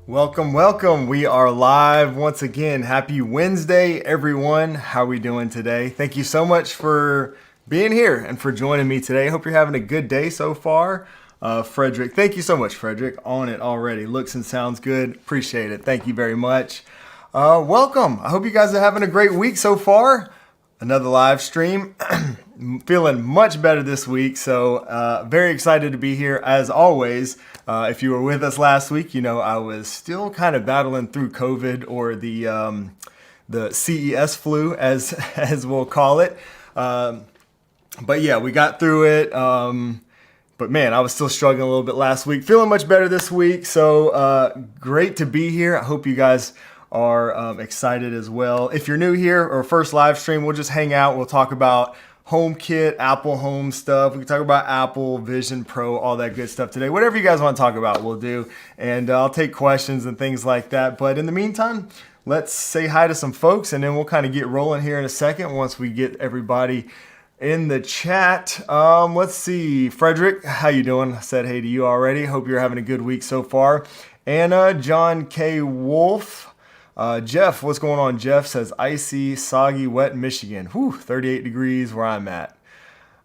Welcome, welcome. We are live once again. Happy Wednesday, everyone. How are we doing today? Thank you so much for being here and for joining me today. Hope you're having a good day so far. Frederick, thank you so much, Frederick. On it already. Looks and sounds good. Appreciate it. Thank you very much. Welcome. I hope you guys are having a great week so far. Another live stream. Feeling much better this week, so very excited to be here as always. If you were with us last week, you know I was still kind of battling through COVID, or the CES flu, as we'll call it. But yeah, we got through it. But man, I was still struggling a little bit last week. Feeling much better this week, so great to be here. I hope you guys are excited as well. If you're new here or first live stream, we'll just hang out. We'll talk about HomeKit, Apple Home stuff. We can talk about Apple Vision Pro, all that good stuff today. Whatever you guys want to talk about, we'll do. And I'll take questions and things like that. But in the meantime, let's say hi to some folks, and then we'll kind of get rolling here in a second once we get everybody in the chat. Let's see. Frederick, how you doing? I said hey to you already. Hope you're having a good week so far. Anna, John K. Wolf. Jeff, what's going on? Jeff says icy, soggy, wet Michigan. Whew, 38 degrees where I'm at.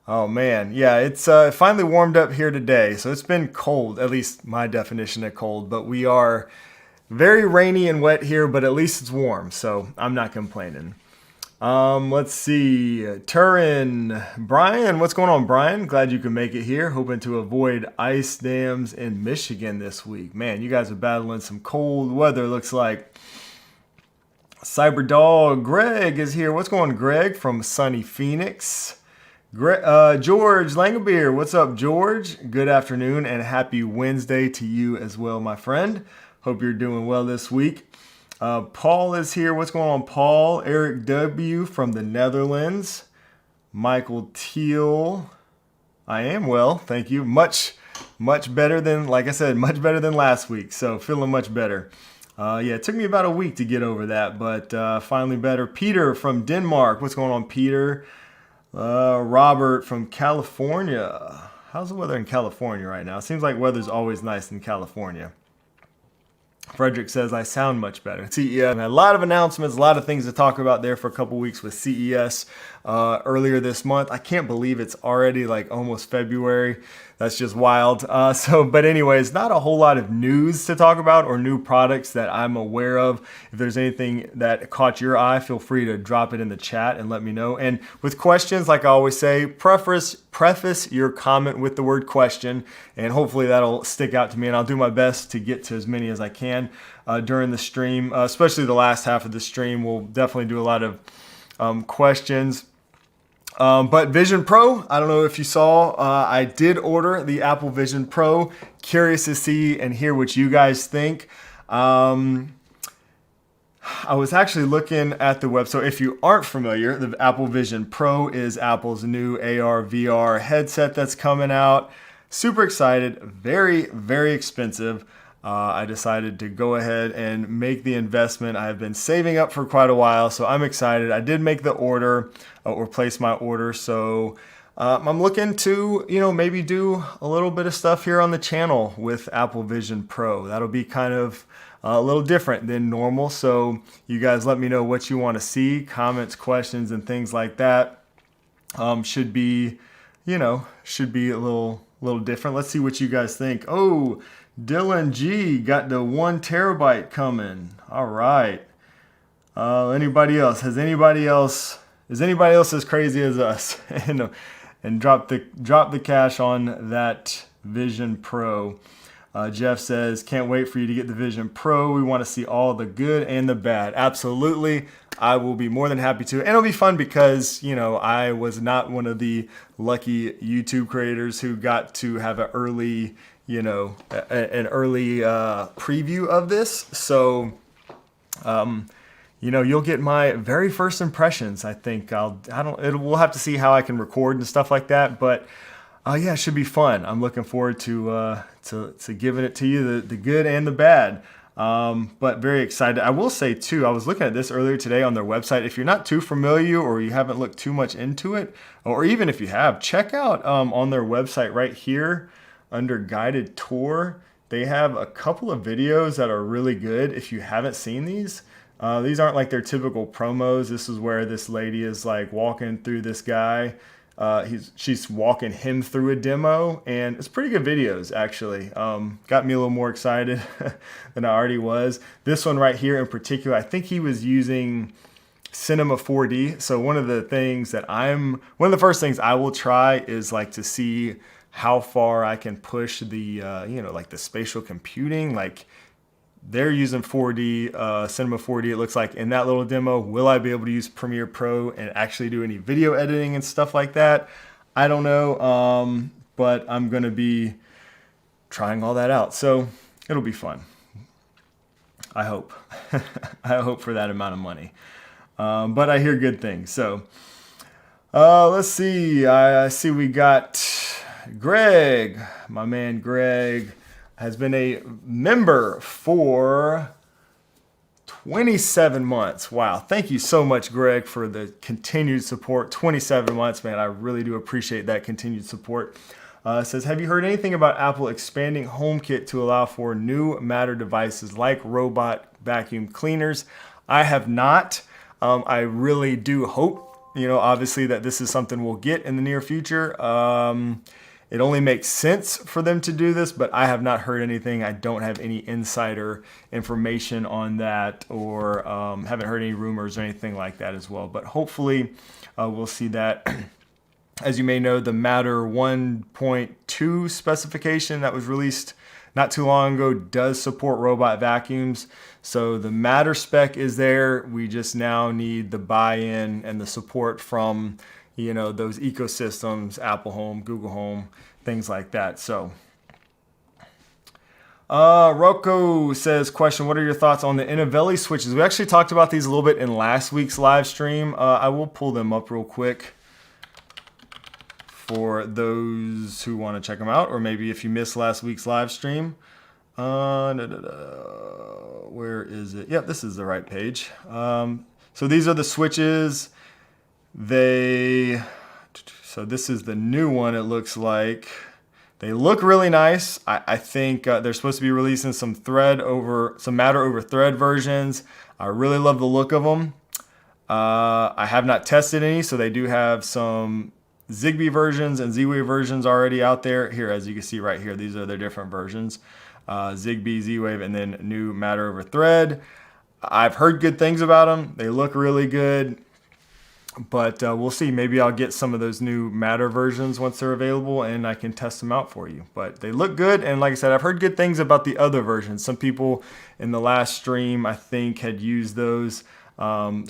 Oh man, yeah, it's finally warmed up here today. So it's been cold, at least my definition of cold, but we are very rainy and wet here, but at least it's warm, so I'm not complaining. Let's see, Turin, Brian, what's going on, Brian? Glad you can make it here. Hoping to avoid ice dams in Michigan this week. Man, you guys are battling some cold weather, looks like. Cyberdog Greg is here. What's going on, Greg, from sunny Phoenix? George Langabeer, what's up, George? Good afternoon and happy Wednesday to you as well, my friend. Hope you're doing well this week. Paul is here. What's going on, Paul? Eric W. from the Netherlands. Michael Teal. I am well, thank you. Much better than, like I said, much better than last week. So feeling much better. Yeah, it took me about a week to get over that, but finally better. Peter from Denmark. What's going on, Peter? Robert from California. How's the weather in California right now? It seems like weather's always nice in California. Frederick says, I sound much better. CES, a lot of announcements, a lot of things to talk about there for a couple weeks with CES earlier this month. I can't believe it's already like almost February. That's just wild. But anyways, not a whole lot of news to talk about or new products that I'm aware of. If there's anything that caught your eye, feel free to drop it in the chat and let me know. And with questions, like I always say, preface your comment with the word question, and hopefully that'll stick out to me, and I'll do my best to get to as many as I can during the stream, especially the last half of the stream. We'll definitely do a lot of questions. But Vision Pro, I don't know if you saw, I did order the Apple Vision Pro. Curious to see and hear what you guys think. I was actually looking at the web. So if you aren't familiar, the Apple Vision Pro is Apple's new AR VR headset that's coming out. Super excited, very, very expensive. I decided to go ahead and make the investment. I've been saving up for quite a while, so I'm excited. I did make the order or place my order, so I'm looking to, maybe do a little bit of stuff here on the channel with Apple Vision Pro. That'll be kind of a little different than normal, so you guys let me know what you want to see, comments, questions, and things like that. Should be a little different. Let's see what you guys think. Oh, Dylan G got the 1 terabyte coming. All right. Anybody else? Is anybody else as crazy as us? and drop the cash on that Vision Pro. Jeff says, can't wait for you to get the Vision Pro. We want to see all the good and the bad. Absolutely. I will be more than happy to. And it'll be fun because, I was not one of the lucky YouTube creators who got to have an early preview of this. So, you'll get my very first impressions. I think we'll have to see how I can record and stuff like that. But yeah, it should be fun. I'm looking forward to giving it to you, the good and the bad. But very excited. I will say too, I was looking at this earlier today on their website. If you're not too familiar or you haven't looked too much into it, or even if you have, check out on their website right here under guided tour. they have a couple of videos that are really good if you haven't seen these. These aren't like their typical promos. This is where this lady is like walking through this guy. She's walking him through a demo, and it's pretty good videos actually. Got me a little more excited than I already was. This one right here in particular, I think he was using Cinema 4D. So one of the first things I will try is like to see how far I can push the like the spatial computing. Like they're using 4D, Cinema 4D, it looks like in that little demo. Will I be able to use Premiere Pro and actually do any video editing and stuff like that? I don't know, but I'm going to be trying all that out. So it'll be fun. I hope. I hope for that amount of money. But I hear good things. So let's see. I see we got Greg, my man Greg. Has been a member for 27 months. Wow. Thank you so much, Greg, for the continued support. 27 months, man. I really do appreciate that continued support. It says, have you heard anything about Apple expanding HomeKit to allow for new Matter devices like robot vacuum cleaners? I have not. I really do hope, obviously that this is something we'll get in the near future. It only makes sense for them to do this, but I have not heard anything. I don't have any insider information on that, or haven't heard any rumors or anything like that as well. But hopefully we'll see that. As you may know, the Matter 1.2 specification that was released not too long ago does support robot vacuums. So the Matter spec is there. We just now need the buy-in and the support from those ecosystems, Apple Home, Google Home, things like that. So, Rocco says, question, what are your thoughts on the Innovelli switches? We actually talked about these a little bit in last week's live stream. I will pull them up real quick for those who want to check them out, or maybe if you missed last week's live stream. Where is it? Yep, this is the right page. So these are the switches. So this is the new one, it looks like. They look really nice. I think they're supposed to be releasing some Matter over Thread versions. I really love the look of them. I have not tested any, so they do have some Zigbee versions and Z-Wave versions already out there. Here, as you can see right here, these are their different versions. Zigbee, Z-Wave, and then new Matter over Thread. I've heard good things about them. They look really good. But we'll see. Maybe I'll get some of those new Matter versions once they're available, and I can test them out for you. But they look good, and like I said, I've heard good things about the other versions. Some people in the last stream, I think, had used those. Oh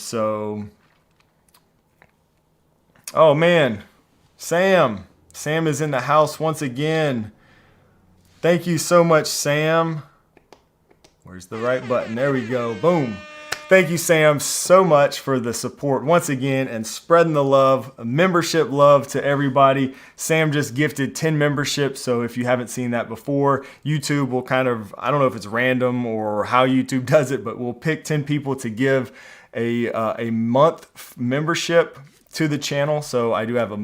man, Sam is in the house once again. Thank you so much, Sam. Where's the right button? There we go. Boom. Thank you, Sam, so much for the support once again and spreading the love, membership love to everybody. Sam just gifted 10 memberships, so if you haven't seen that before, YouTube will I don't know if it's random or how YouTube does it, but we'll pick 10 people to give a month membership to the channel. So I do have a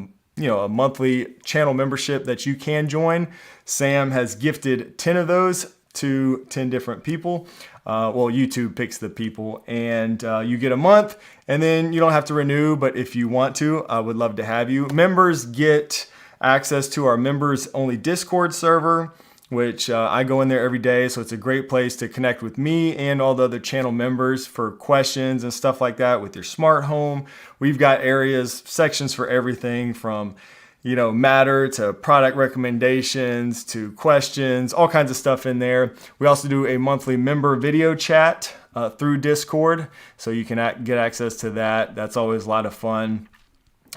monthly channel membership that you can join. Sam has gifted 10 of those to 10 different people. YouTube picks the people, and you get a month, and then you don't have to renew, but if you want to, I would love to have you. Members get access to our members only Discord server, which I go in there every day, so it's a great place to connect with me and all the other channel members for questions and stuff like that with your smart home. We've got sections for everything from Matter to product recommendations to questions, all kinds of stuff in there. We also do a monthly member video chat through Discord, so you can get access to that. That's always a lot of fun.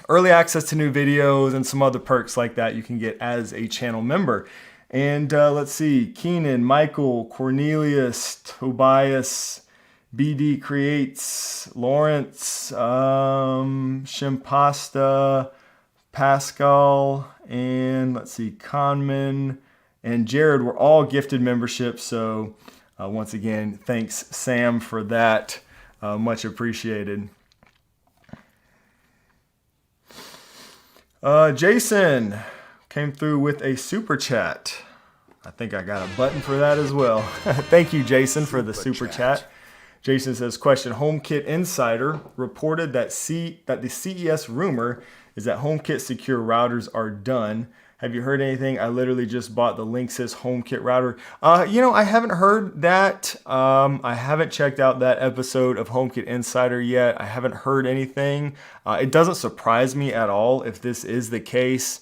Early access to new videos and some other perks like that you can get as a channel member. And let's see, Keenan, Michael, Cornelius, Tobias, BD Creates, Lawrence, Shimpasta, Pascal, and let's see, Conman and Jared were all gifted memberships. So once again, thanks Sam for that. Much appreciated. Jason came through with a super chat. I think I got a button for that as well. Thank you, Jason, for the super chat. Jason says, question, HomeKit Insider reported that the CES rumor is that HomeKit secure routers are done. Have you heard anything? I literally just bought the Linksys HomeKit router. I haven't heard that. I haven't checked out that episode of HomeKit Insider yet. I haven't heard anything. It doesn't surprise me at all if this is the case.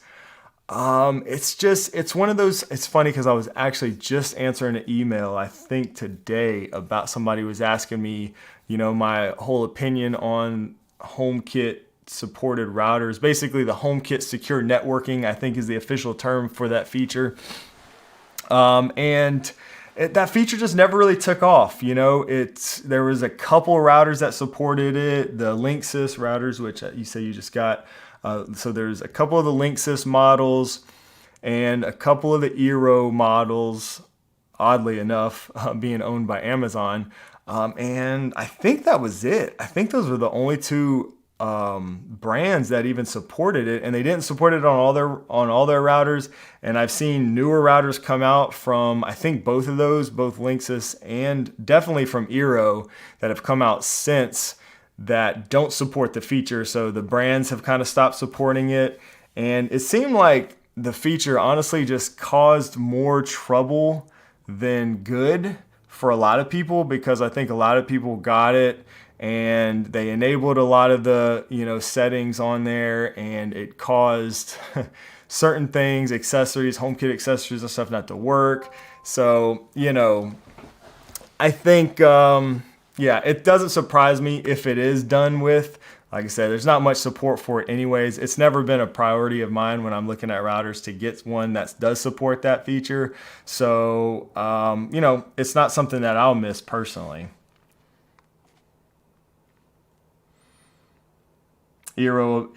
It's one of those, it's funny because I was actually just answering an email, I think today, about somebody was asking me, my whole opinion on HomeKit supported routers. Basically, the HomeKit secure networking, I think, is the official term for that feature. That feature just never really took off. There was a couple routers that supported it, the Linksys routers, which you say you just got. So there's a couple of the Linksys models and a couple of the Eero models, oddly enough, being owned by Amazon. And I think that was it. I think those were the only two brands that even supported it, and they didn't support it on all their routers. And I've seen newer routers come out from, I think, both of those, both Linksys and definitely from Eero, that have come out since that don't support the feature. So the brands have kind of stopped supporting it, and it seemed like the feature honestly just caused more trouble than good for a lot of people, because I think a lot of people got it and they enabled a lot of the settings on there, and it caused certain things, accessories, HomeKit accessories and stuff, not to work. So I think it doesn't surprise me if it is done with. Like I said, there's not much support for it anyways. It's never been a priority of mine when I'm looking at routers to get one that does support that feature. So it's not something that I'll miss personally. Eero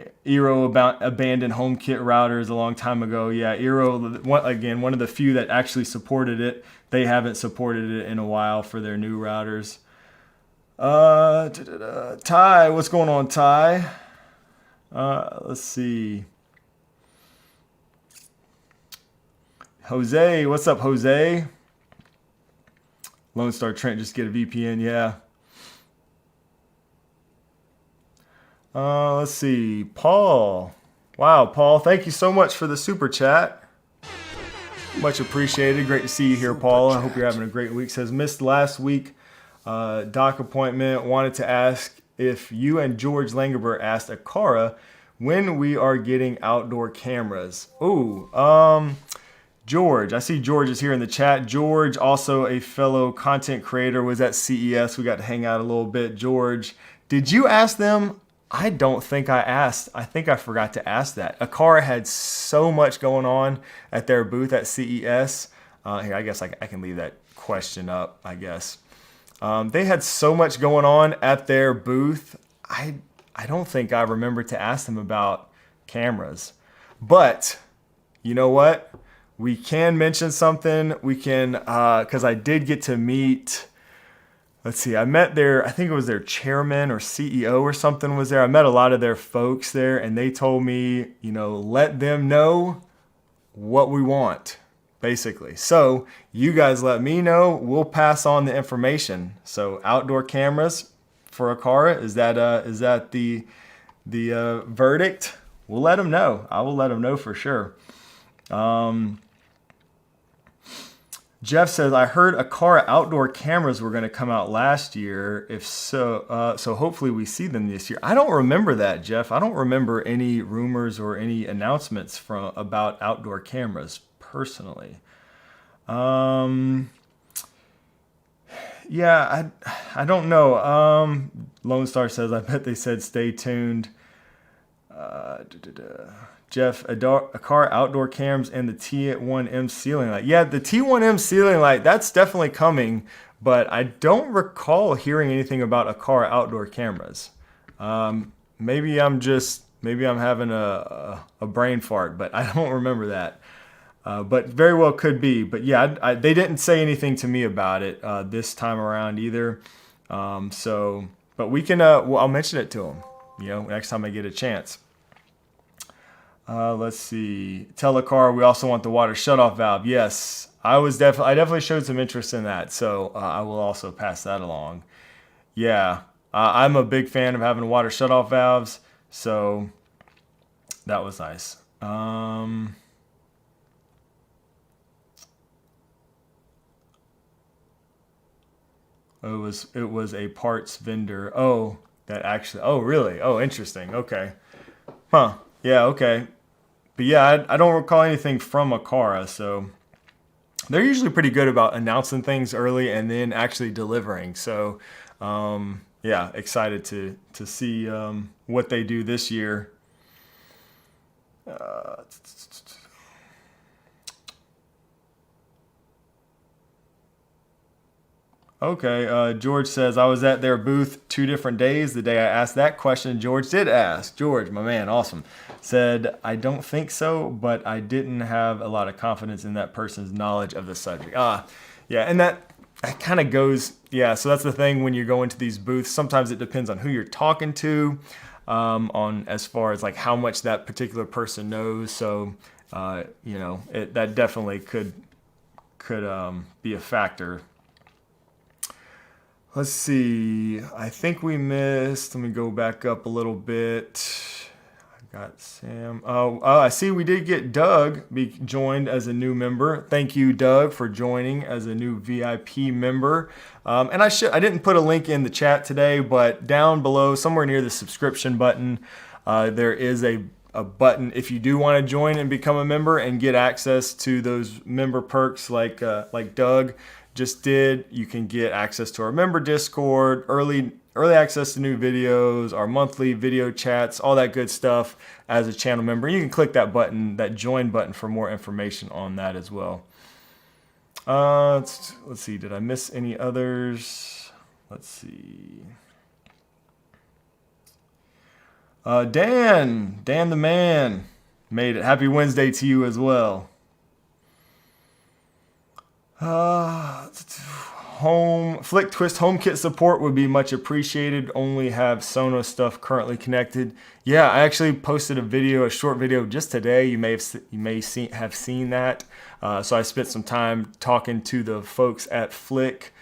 abandoned HomeKit routers a long time ago. Yeah, Eero, one of the few that actually supported it. They haven't supported it in a while for their new routers. Ty, what's going on, Ty? Let's see. Jose, what's up, Jose? Lone Star Trent, just get a VPN, yeah. Let's see. Paul. Wow, Paul, thank you so much for the super chat. Much appreciated. Great to see you here, Paul. I hope you're having a great week. Says, missed last week doc appointment. Wanted to ask if you and George Langerber asked Aqara when we are getting outdoor cameras. George. I see George is here in the chat. George, also a fellow content creator, was at CES. We got to hang out a little bit. George, did you ask them? I don't think I asked. I think I forgot to ask that. Aqara had so much going on at their booth at CES. Here, I guess I can leave that question up, I guess. They had so much going on at their booth. I don't think I remember to ask them about cameras. But you know what? We can mention something. We can, because I did get to meet... Let's see, I met I think it was their chairman or CEO or something was there. I met a lot of their folks there, and they told me, let them know what we want, basically. So you guys let me know. We'll pass on the information. So outdoor cameras for Aqara, is that the verdict? We'll let them know. I will let them know for sure. Jeff says, I heard Aqara outdoor cameras were going to come out last year. If so, so hopefully we see them this year. I don't remember that, Jeff. I don't remember any rumors or any announcements about outdoor cameras personally. Yeah, I don't know. Lone Star says, I bet they said stay tuned. Jeff, Aqara outdoor cams and the T1M ceiling light. Yeah, the T1M ceiling light, that's definitely coming, but I don't recall hearing anything about Aqara outdoor cameras. Maybe I'm having a brain fart, but I don't remember that. But very well could be. But yeah, they didn't say anything to me about it this time around either. But we can. I'll mention it to them. Next time I get a chance. Let's see. Telecar, we also want the water shutoff valve. Yes, I definitely showed some interest in that, so I will also pass that along. Yeah, I'm a big fan of having water shutoff valves, so that was nice. It was a parts vendor. Oh, that actually. Oh, really? Oh, interesting. Okay. Huh. Yeah. Okay. But yeah, I don't recall anything from Aqara, so they're usually pretty good about announcing things early and then actually delivering. So, yeah, excited to see what they do this year. Okay, George says, I was at their booth 2 different days. The day I asked that question, George did ask. George, my man, awesome. Said, I don't think so, but I didn't have a lot of confidence in that person's knowledge of the subject. Yeah, and that kind of goes, yeah, so that's the thing when you're going to these booths. Sometimes it depends on who you're talking to, on as far as like how much that particular person knows. So, that definitely could be a factor. Let's see. I think we missed. Let me go back up a little bit. I got Sam. Oh, I see we did get Doug joined as a new member. Thank you, Doug, for joining as a new VIP member. And I didn't put a link in the chat today, but down below, somewhere near the subscription button, there is a button if you do want to join and become a member and get access to those member perks like Doug just did. You can get access to our member Discord, early access to new videos, our monthly video chats, all that good stuff as a channel member. You can click that button, that join button, for more information on that as well. Let's see, did I miss any others? Let's see. Dan the man made it. Happy Wednesday to you as well. Flick Twist HomeKit support would be much appreciated. Only have Sonos stuff currently connected. Yeah, I actually posted a short video just today. You may have seen that. So I spent some time talking to the folks at Flick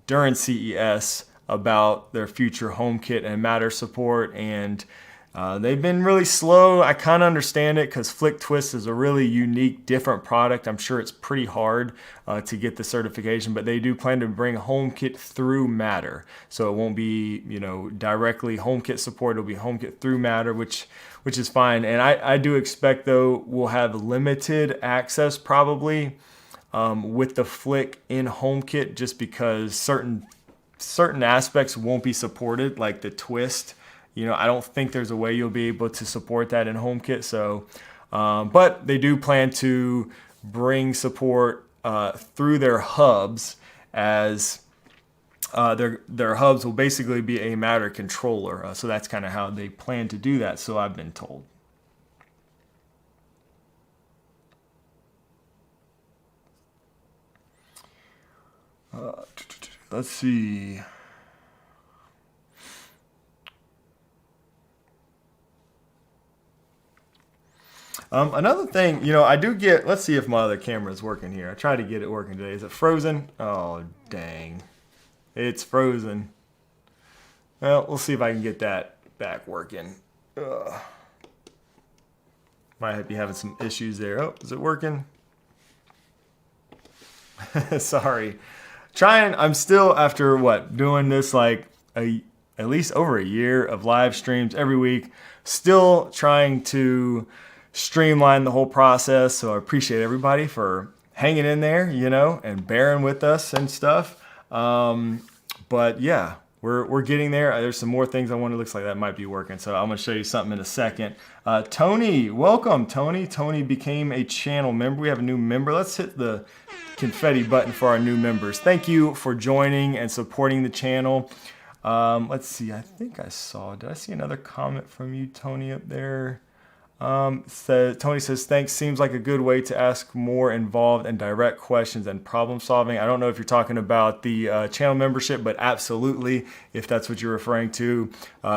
during CES about their future HomeKit and Matter support, and they've been really slow. I kind of understand it because Flick Twist is a really unique, different product. I'm sure it's pretty hard to get the certification, but they do plan to bring HomeKit through Matter. So it won't be, directly HomeKit support. It'll be HomeKit through Matter, which is fine. And I do expect, though, we'll have limited access probably with the Flick in HomeKit, just because certain aspects won't be supported, like the twist. I don't think there's a way you'll be able to support that in HomeKit. So, but they do plan to bring support through their hubs, as their hubs will basically be a Matter controller. So that's kind of how they plan to do that. So I've been told. Let's see. Another thing, I do get, let's see if my other camera is working here. I tried to get it working today. Is it frozen? Oh, dang. It's frozen. Well, we'll see if I can get that back working. Might be having some issues there. Oh, is it working? Sorry. I'm still, after doing this like at least over a year of live streams every week, still trying to streamline the whole process. So I appreciate everybody for hanging in there, and bearing with us and stuff. But yeah, we're getting there. There's some more things I want. It looks like that might be working. So I'm going to show you something in a second. Tony, welcome, Tony. Tony became a channel member. We have a new member. Let's hit the confetti button for our new members. Thank you for joining and supporting the channel. Let's see. I think did I see another comment from you, Tony, up there? Tony says, thanks. Seems like a good way to ask more involved and direct questions and problem solving. I don't know if you're talking about the channel membership, but absolutely, if that's what you're referring to,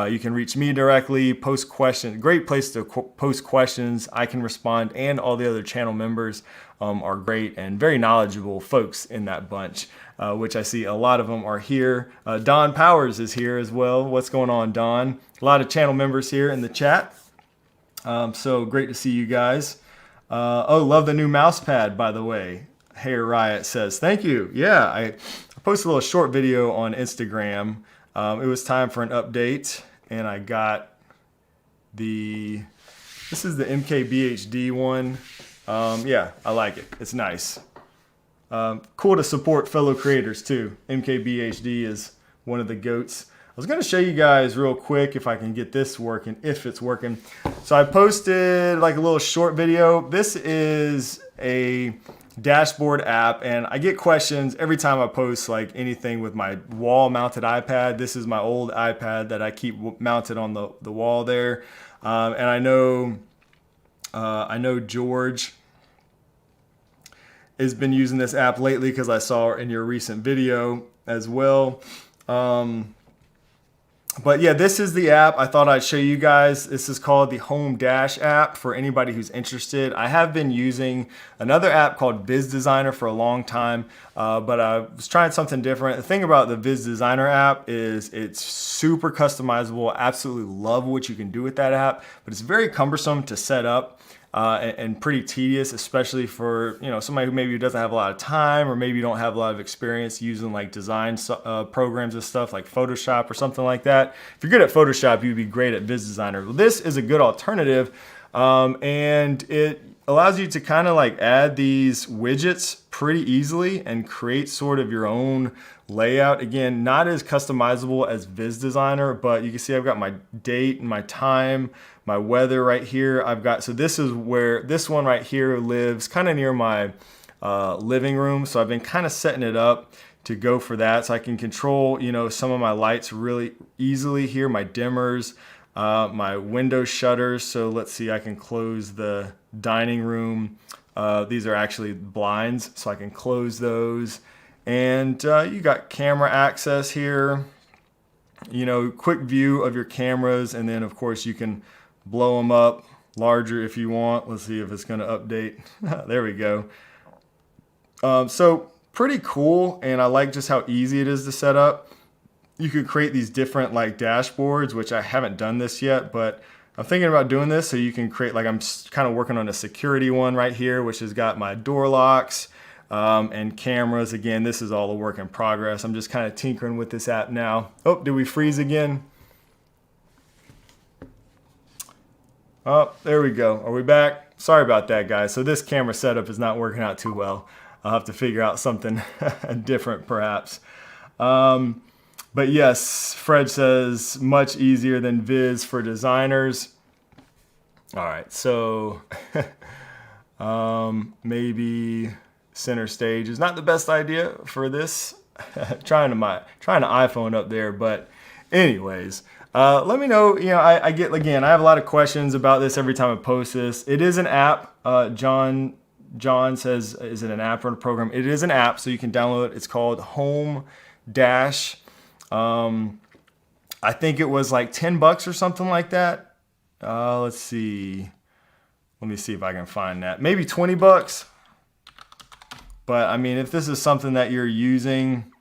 you can reach me directly, post questions. Great place to post questions. I can respond, and all the other channel members are great and very knowledgeable folks in that bunch, which I see a lot of them are here. Don Powers is here as well. What's going on, Don? A lot of channel members here in the chat. So great to see you guys. Oh, love the new mouse pad, by the way. Hair Riot says, thank you. Yeah, I posted a little short video on Instagram. It was time for an update, and I got this is the MKBHD one. Yeah, I like it. It's nice. Cool to support fellow creators too. MKBHD is one of the GOATs. I was going to show you guys real quick if I can get this working, if it's working. So I posted like a little short video. This is a dashboard app, and I get questions every time I post like anything with my wall mounted iPad. This is my old iPad that I keep mounted on the wall there. And I know George has been using this app lately because I saw in your recent video as well. But yeah, this is the app I thought I'd show you guys. This is called the Home Dash app for anybody who's interested. I have been using another app called Viz Designer for a long time, but I was trying something different. The thing about the Viz Designer app is it's super customizable. Absolutely love what you can do with that app, but it's very cumbersome to set up. And pretty tedious, especially for somebody who maybe doesn't have a lot of time, or maybe you don't have a lot of experience using like design programs and stuff like Photoshop or something like that. If you're good at Photoshop, you'd be great at Viz Designer. Well, this is a good alternative, and it allows you to kind of like add these widgets pretty easily and create sort of your own layout. Again, not as customizable as Viz Designer, but you can see I've got my date and my time, my weather right here. So this is where this one right here lives, kind of near my living room. So I've been kind of setting it up to go for that. So I can control, some of my lights really easily here, my dimmers, my window shutters. So let's see, I can close the dining room. These are actually blinds, so I can close those. And you got camera access here, quick view of your cameras. And then of course you can blow them up larger if you want. Let's see if it's going to update. There we go. So pretty cool. And I like just how easy it is to set up. You could create these different like dashboards, which I haven't done this yet, but I'm thinking about doing this. So you can create, like I'm kind of working on a security one right here, which has got my door locks and cameras. Again, this is all a work in progress. I'm just kind of tinkering with this app now. Oh, did we freeze again? Oh, there we go. Are we back? Sorry about that, guys. So this camera setup is not working out too well. I'll have to figure out something different perhaps. But yes, Fred says much easier than Viz for designers. All right, so maybe center stage is not the best idea for this. trying to iPhone up there, but anyways, let me know. I have a lot of questions about this every time I post this. It is an app. John says, is it an app or a program? It is an app, so you can download it. It's called Home Dash. I think it was like $10 or something like that. Let's see. Let me see if I can find that. Maybe $20. But I mean, if this is something that you're using,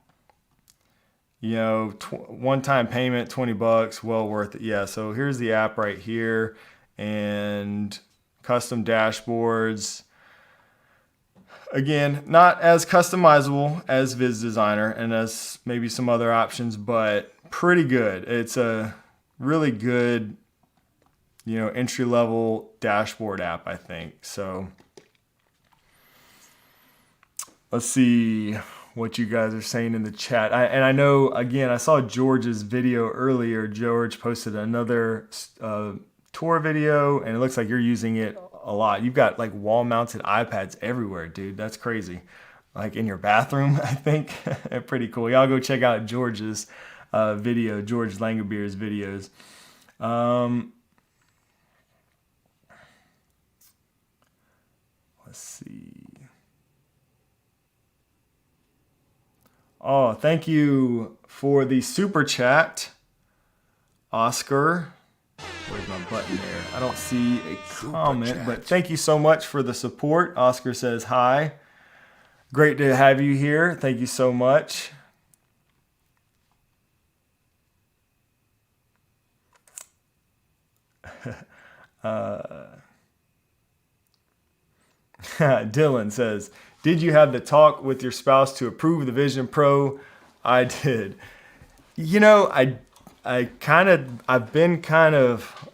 one-time payment, $20, well worth it. Yeah, so here's the app right here, and custom dashboards. Again, not as customizable as Viz Designer and as maybe some other options, but pretty good. It's a really good, entry-level dashboard app, I think. So let's see what you guys are saying in the chat. I know, again, I saw George's video earlier. George posted another tour video, and it looks like you're using it a lot. You've got like wall-mounted iPads everywhere, dude. That's crazy. Like in your bathroom, I think. Pretty cool. Y'all go check out George's video, George Langabeer's videos. Let's see. Oh, thank you for the super chat, Oscar. Where's my button there? I don't see a comment, but thank you so much for the support. Oscar says hi. Great to have you here. Thank you so much. Dylan says, did you have the talk with your spouse to approve the Vision Pro? I did. You know, I've been kind of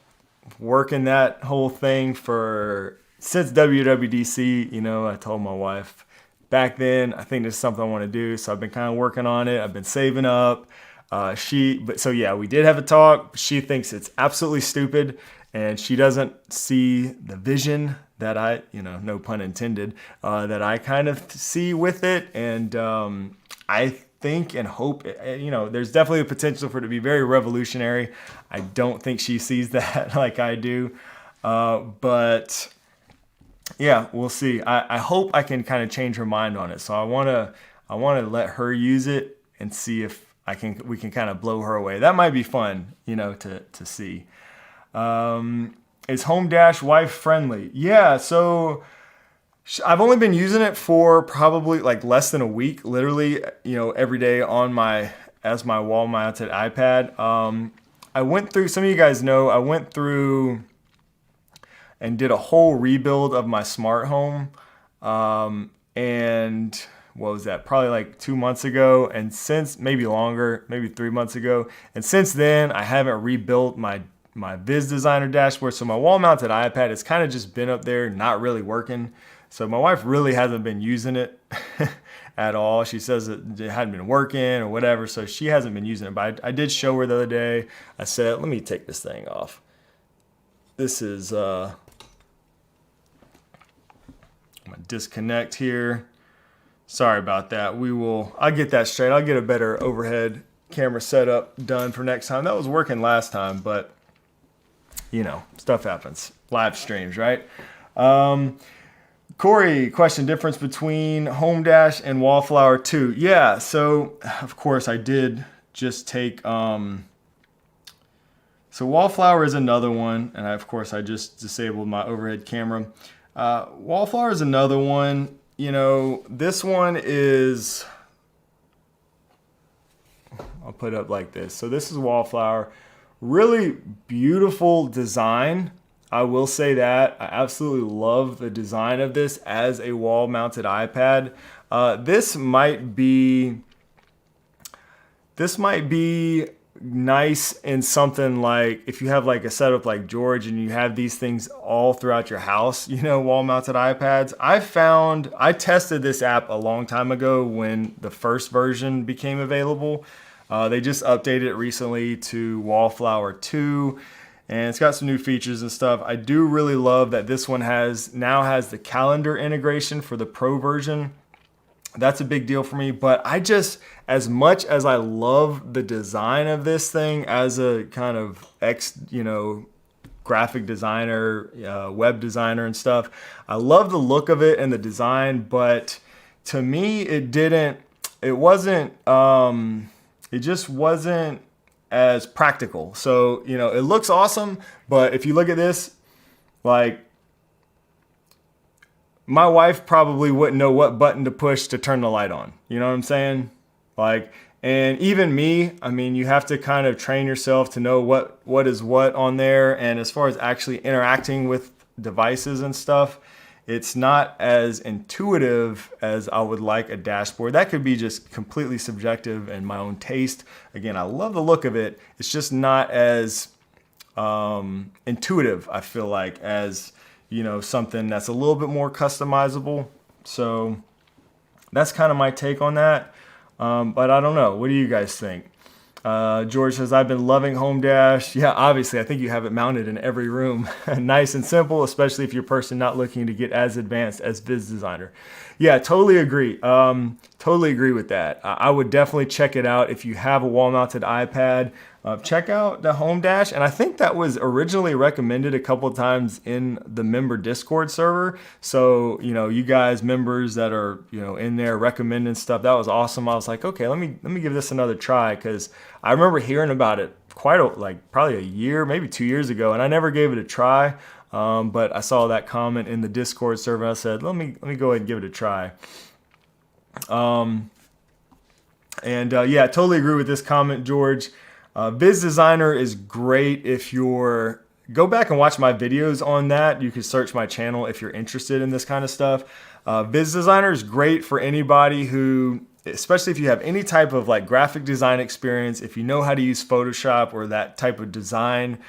working that whole thing since WWDC. You know, I told my wife back then, I think this is something I want to do. So I've been kind of working on it. I've been saving up. So yeah, we did have a talk. She thinks it's absolutely stupid, and she doesn't see the vision that I, no pun intended, that I kind of see with it. And I think and hope, there's definitely a potential for it to be very revolutionary. I don't think she sees that like I do. But yeah, we'll see. I hope I can kind of change her mind on it. So I want to let her use it and see if we can kind of blow her away. That might be fun, to see. Is Home Dash wife friendly? Yeah, so I've only been using it for probably like less than a week, literally, every day as my wall mounted iPad. I went through, some of you guys know, I went through and did a whole rebuild of my smart home. And what was that? Probably like 2 months ago. And since, maybe longer, maybe 3 months ago. And since then, I haven't rebuilt my Viz Designer dashboard. So my wall mounted iPad has kind of just been up there, not really working. So my wife really hasn't been using it at all. She says it hadn't been working or whatever. So she hasn't been using it. But I did show her the other day. I said, let me take this thing off. This is, I'm gonna disconnect here. Sorry about that. I'll get that straight. I'll get a better overhead camera setup done for next time. That was working last time, but stuff happens. Live streams, right? Corey, question, difference between Home Dash and Wallflower 2. Yeah, so of course I did just take, so Wallflower is another one, and of course I just disabled my overhead camera. Wallflower is another one. This one is, I'll put it up like this. So this is Wallflower. Really beautiful design. I will say that. I absolutely love the design of this as a wall-mounted iPad. This might be nice in something like if you have like a setup like George and you have these things all throughout your house, wall-mounted iPads. I tested this app a long time ago when the first version became available. They just updated it recently to Wallflower 2, and it's got some new features and stuff. I do really love that this one now has the calendar integration for the Pro version. That's a big deal for me, but as much as I love the design of this thing as a kind of graphic designer, web designer and stuff, I love the look of it and the design, but to me, it just wasn't as practical. So, it looks awesome, but if you look at this, like, my wife probably wouldn't know what button to push to turn the light on. You know what I'm saying? Like, and even me, you have to kind of train yourself to know what is what on there. And as far as actually interacting with devices and stuff, it's not as intuitive as I would like a dashboard. That could be just completely subjective and my own taste. Again, I love the look of it. It's just not as intuitive, I feel like, as something that's a little bit more customizable. So that's kind of my take on that. But I don't know. What do you guys think? George says, I've been loving Home Dash. Yeah, obviously, I think you have it mounted in every room. Nice and simple, especially if you're a person not looking to get as advanced as Viz Designer. Yeah, totally agree. Totally agree with that. I would definitely check it out if you have a wall-mounted iPad. check out the home dash. And I think that was originally recommended a couple of times in the member Discord server. So, you guys members that are, in there recommending stuff, that was awesome. I was like, okay, let me give this another try, because I remember hearing about it probably a year, maybe 2 years ago, and I never gave it a try. But I saw that comment in the Discord server. I said, let me go ahead and give it a try. Yeah, I totally agree with this comment, George. Viz Designer is great if go back and watch my videos on that. You can search my channel if you're interested in this kind of stuff. Viz Designer is great for anybody who, especially if you have any type of like graphic design experience, if you know how to use Photoshop or that type of design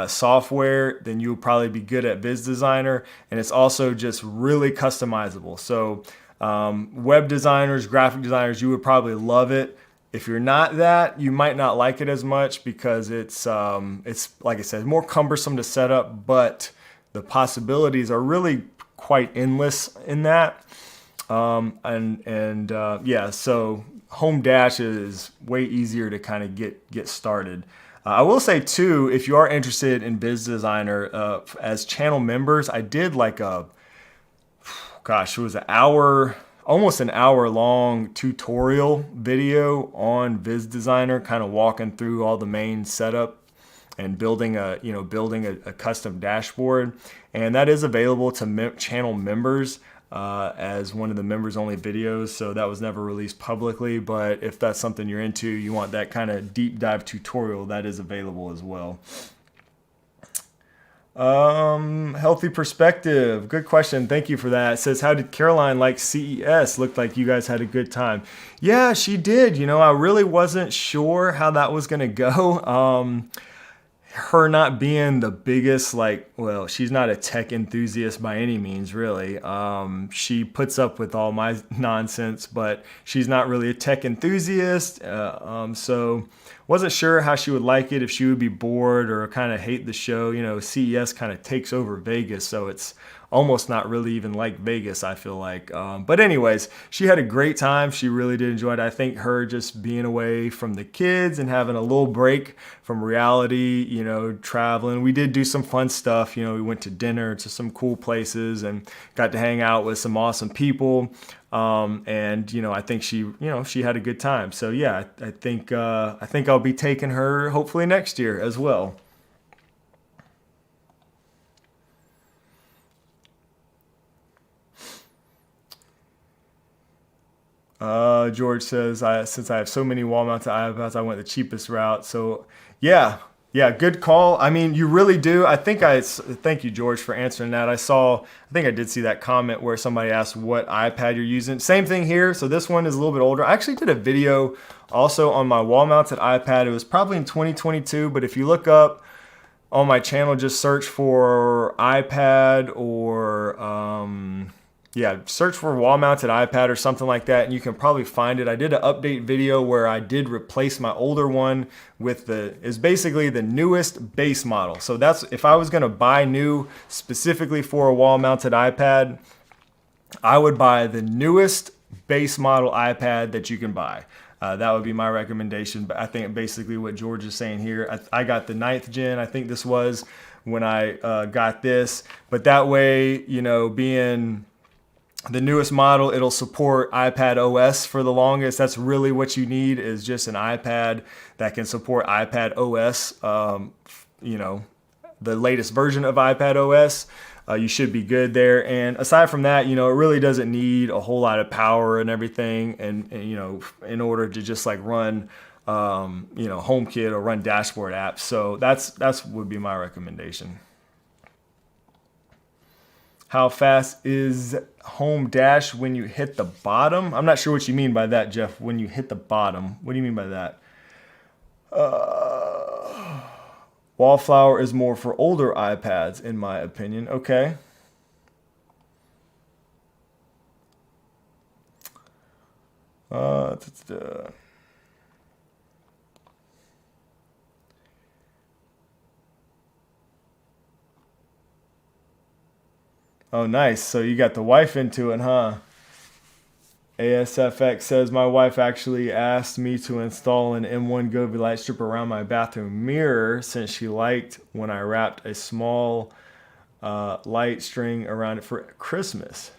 software, then you'll probably be good at Viz Designer. And it's also just really customizable. So web designers, graphic designers, you would probably love it. If you're not that, you might not like it as much, because it's like I said, more cumbersome to set up, but the possibilities are really quite endless in that. Yeah, so home dash is way easier to kind of get started. I will say too, if you are interested in Viz Designer, as channel members, I did like it was almost an hour long tutorial video on Viz Designer, kind of walking through all the main setup and building a custom dashboard. And that is available to channel members as one of the members only videos. So that was never released publicly, but if that's something you're into, you want that kind of deep dive tutorial, that is available as well. Healthy perspective. Good question. Thank you for that. It says, how did Caroline like CES? Looked like you guys had a good time. Yeah, she did. I really wasn't sure how that was going to go. Her not being the biggest, she's not a tech enthusiast by any means, really. She puts up with all my nonsense, but she's not really a tech enthusiast. So wasn't sure how she would like it, if she would be bored or kind of hate the show. CES kind of takes over Vegas, so it's almost not really even like Vegas, I feel like. But anyways, she had a great time. She really did enjoy it. I think her just being away from the kids and having a little break from reality, traveling. We did do some fun stuff. We went to dinner to some cool places and got to hang out with some awesome people. I think she had a good time. So yeah, I think I'll be taking her hopefully next year as well. George says, since I have so many wall-mounted iPads, I went the cheapest route. So yeah, good call. I mean, you really do. Thank you, George, for answering that. I think I did see that comment where somebody asked what iPad you're using. Same thing here. So this one is a little bit older. I actually did a video also on my wall-mounted iPad. It was probably in 2022, but if you look up on my channel, just search for iPad or search for wall-mounted iPad or something like that, and you can probably find it. I did an update video where I did replace my older one with is basically the newest base model. So that's, if I was going to buy new specifically for a wall-mounted iPad, I would buy the newest base model iPad that you can buy. That would be my recommendation. But I think basically what George is saying here, I got the 9th gen, I think this was when I got this. But that way, being the newest model, it'll support iPad OS for the longest. That's really what you need, is just an iPad that can support iPad OS, the latest version of iPad OS. You should be good there. And aside from that, it really doesn't need a whole lot of power and everything. And in order to just like run, HomeKit or run dashboard apps. So that's would be my recommendation. How fast is home dash when you hit the bottom? I'm not sure what you mean by that, Jeff. When you hit the bottom, what do you mean by that? Wallflower is more for older iPads, in my opinion. Okay. Oh, nice. So you got the wife into it, huh? ASFX says, my wife actually asked me to install an M1 Govee light strip around my bathroom mirror since she liked when I wrapped a small light string around it for Christmas.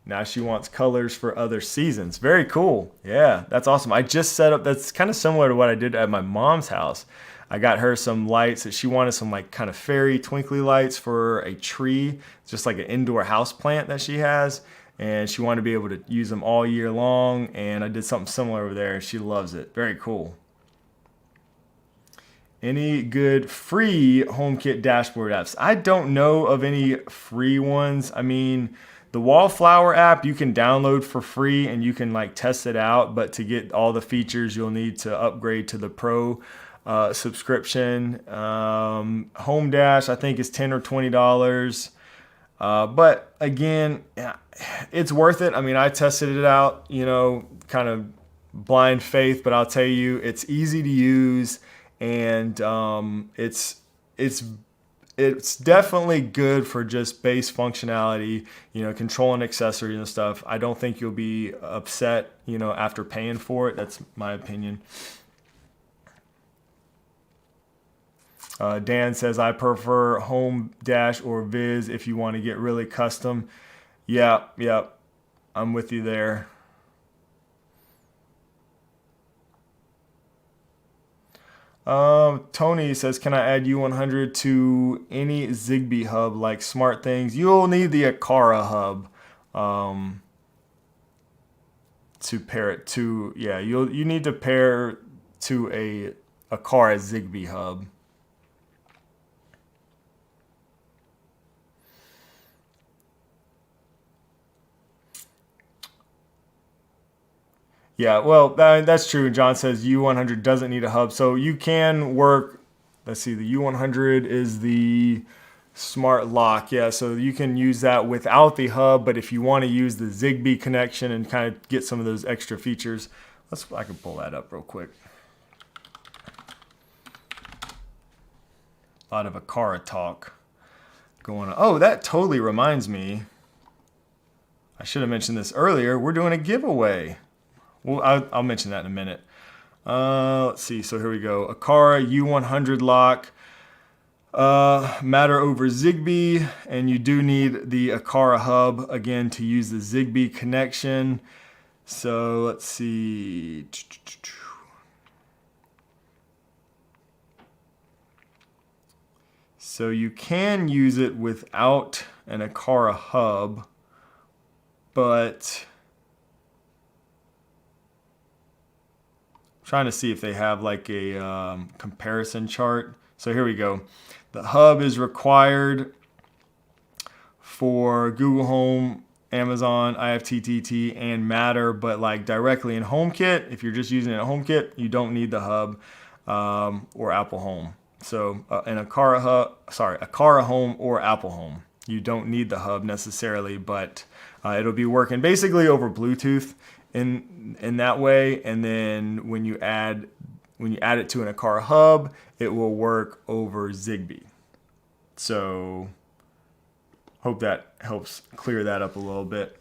Now she wants colors for other seasons. Very cool. Yeah, that's awesome. I just set up, that's kind of similar to what I did at my mom's house. I got her some lights that she wanted, some like kind of fairy twinkly lights for a tree, just like an indoor house plant that she has. And she wanted to be able to use them all year long. And I did something similar over there and she loves it. Very cool. Any good free HomeKit dashboard apps? I don't know of any free ones. I mean, the Wallflower app you can download for free and you can like test it out, but to get all the features you'll need to upgrade to the Pro subscription. Home Dash I think is $10 or $20. But again, it's worth it. I mean, I tested it out, you know, kind of blind faith, but I'll tell you, it's easy to use and it's definitely good for just base functionality, you know, controlling accessories and stuff. I don't think you'll be upset, you know, after paying for it. That's my opinion. Dan says, I prefer Home Dash or Viz if you want to get really custom. Yeah, I'm with you there. Tony says, can I add U100 to any Zigbee hub like SmartThings? You'll need the Aqara hub to pair it to. Yeah, you need to pair to a Aqara Zigbee hub. Yeah, well, that's true. John says U100 doesn't need a hub. So you can work, let's see, the U100 is the smart lock. Yeah, so you can use that without the hub. But if you want to use the Zigbee connection and kind of get some of those extra features, I can pull that up real quick. A lot of Aqara talk going on. Oh, that totally reminds me. I should have mentioned this earlier. We're doing a giveaway. Well, I'll mention that in a minute. Let's see. So here we go. Aqara U100 lock. Matter over Zigbee. And you do need the Aqara hub, again, to use the Zigbee connection. So let's see. So you can use it without an Aqara hub, but trying to see if they have like a comparison chart. So here we go. The hub is required for Google Home, Amazon, IFTTT, and Matter, but like directly in HomeKit, if you're just using it in HomeKit, you don't need the hub or Apple Home. So an Aqara Home or Apple Home, you don't need the hub necessarily, but it'll be working basically over Bluetooth in that way. And then when you add it to an Aqara hub, it will work over Zigbee. So hope that helps clear that up a little bit.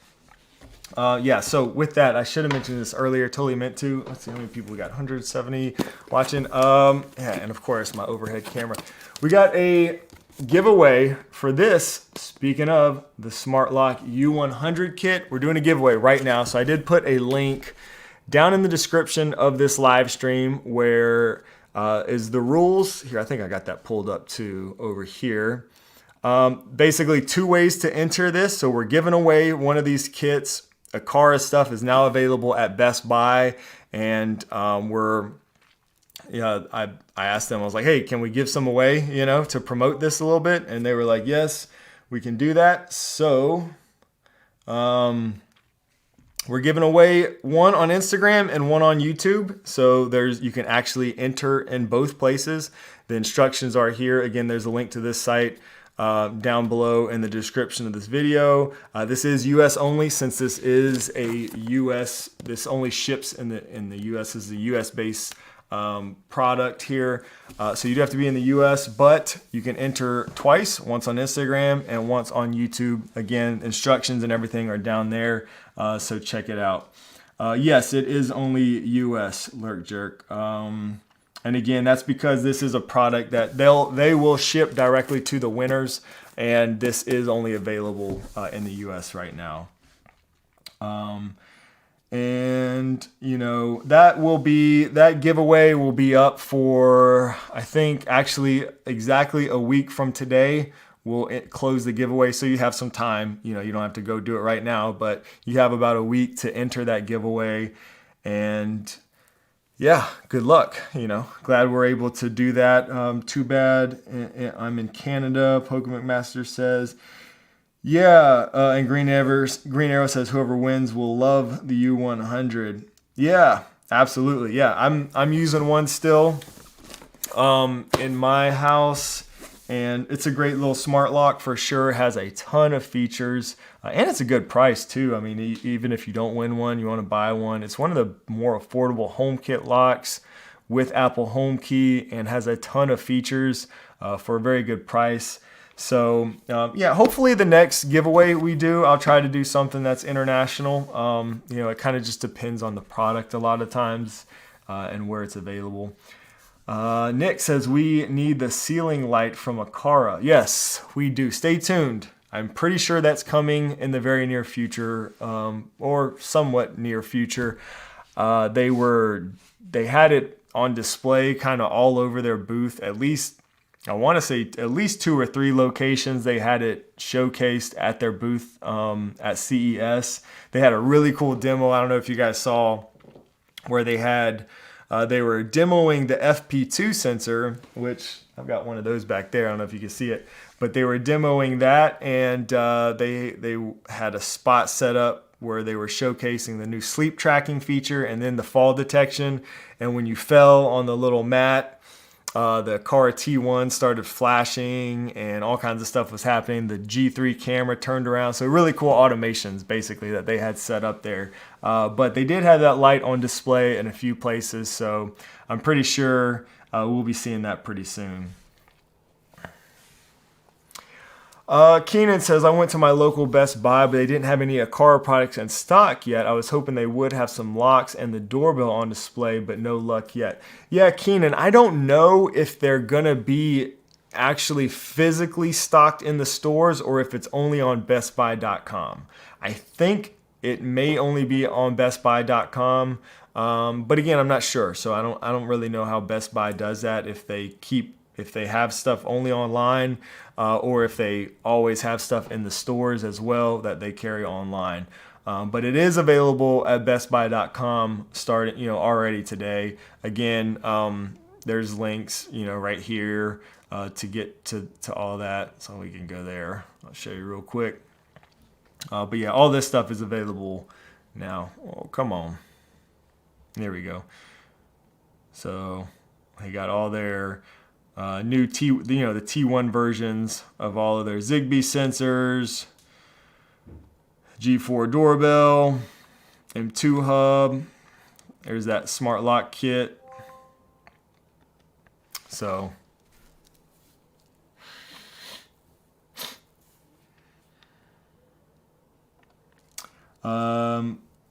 Yeah, so with that, I should have mentioned this earlier, totally meant to. Let's see how many people we got, 170 watching. Yeah, and of course, my overhead camera. We got a giveaway for this. Speaking of the Smart Lock U100 kit, we're doing a giveaway right now. So I did put a link down in the description of this live stream where is the rules. Here, I think I got that pulled up too over here. Basically, 2 ways to enter this. So we're giving away one of these kits. Aqara stuff is now available at Best Buy, and I asked them, I was like, hey, can we give some away, to promote this a little bit? And they were like, yes, we can do that. So we're giving away one on Instagram and one on YouTube. So you can actually enter in both places. The instructions are here. Again, there's a link to this site down below in the description of this video. This is US only, since this is this only ships in the US, is the US based product here. So you do have to be in the US, but you can enter twice, once on Instagram and once on YouTube. Again, instructions and everything are down there. So check it out. Yes, it is only U.S. Lurk Jerk. And again, that's because this is a product that they will ship directly to the winners, and this is only available in the U.S. right now. And you know that giveaway will be up for, I think, actually exactly a week from today. We'll close the giveaway, so you have some time. You know, you don't have to go do it right now, but you have about a week to enter that giveaway. And yeah, good luck. You know, glad we're able to do that. Too bad I'm in Canada. Pokemon Master says, yeah. And Green Arrow says, whoever wins will love the U100. Yeah, absolutely. Yeah, I'm using one still in my house. And it's a great little smart lock for sure. It has a ton of features. And it's a good price too. I mean, even if you don't win one, you want to buy one. It's one of the more affordable HomeKit locks with Apple HomeKey and has a ton of features for a very good price. So yeah, hopefully the next giveaway we do, I'll try to do something that's international. You know, it kind of just depends on the product a lot of times and where it's available. Nick says, we need the ceiling light from Aqara. Yes, we do. Stay tuned. I'm pretty sure that's coming in the very near future, or somewhat near future. They had it on display kind of all over their booth. At least, I want to say at least 2 or 3 locations. They had it showcased at their booth at CES. They had a really cool demo. I don't know if you guys saw where they were demoing the FP2 sensor, which I've got one of those back there. I don't know if you can see it, but they were demoing that, and they had a spot set up where they were showcasing the new sleep tracking feature and then the fall detection. And when you fell on the little mat, the Aqara T1 started flashing and all kinds of stuff was happening. The G3 camera turned around. So really cool automations basically that they had set up there. But they did have that light on display in a few places. So I'm pretty sure we'll be seeing that pretty soon. Keenan says, I went to my local Best Buy, but they didn't have any Aqara products in stock yet. I was hoping they would have some locks and the doorbell on display, but no luck yet. Yeah, Keenan, I don't know if they're going to be actually physically stocked in the stores or if it's only on bestbuy.com. I think it may only be on bestbuy.com, but again, I'm not sure. So I don't really know how Best Buy does that, if they have stuff only online, or if they always have stuff in the stores as well that they carry online. But it is available at bestbuy.com starting, already today. Again, there's links, right here to get to all that. So we can go there. I'll show you real quick. But yeah, all this stuff is available now. Oh, come on. There we go. So they got all their new the T1 versions of all of their Zigbee sensors, G4 doorbell, M2 hub. There's that smart lock kit. So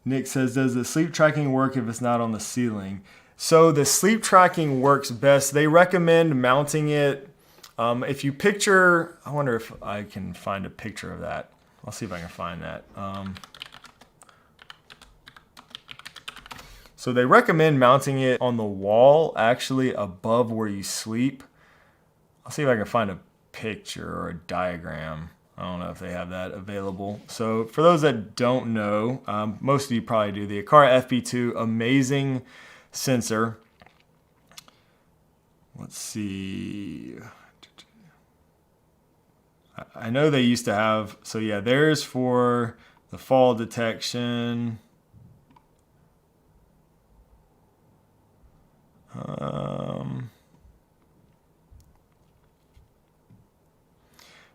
Nick says, does the sleep tracking work if it's not on the ceiling? So the sleep tracking works best. They recommend mounting it. If you picture, I wonder if I can find a picture of that. I'll see if I can find that. So they recommend mounting it on the wall, actually above where you sleep. I'll see if I can find a picture or a diagram. I don't know if they have that available. So for those that don't know, most of you probably do, the Aqara FP2, amazing sensor. Let's see. I know they used to have, so yeah, there's for the fall detection.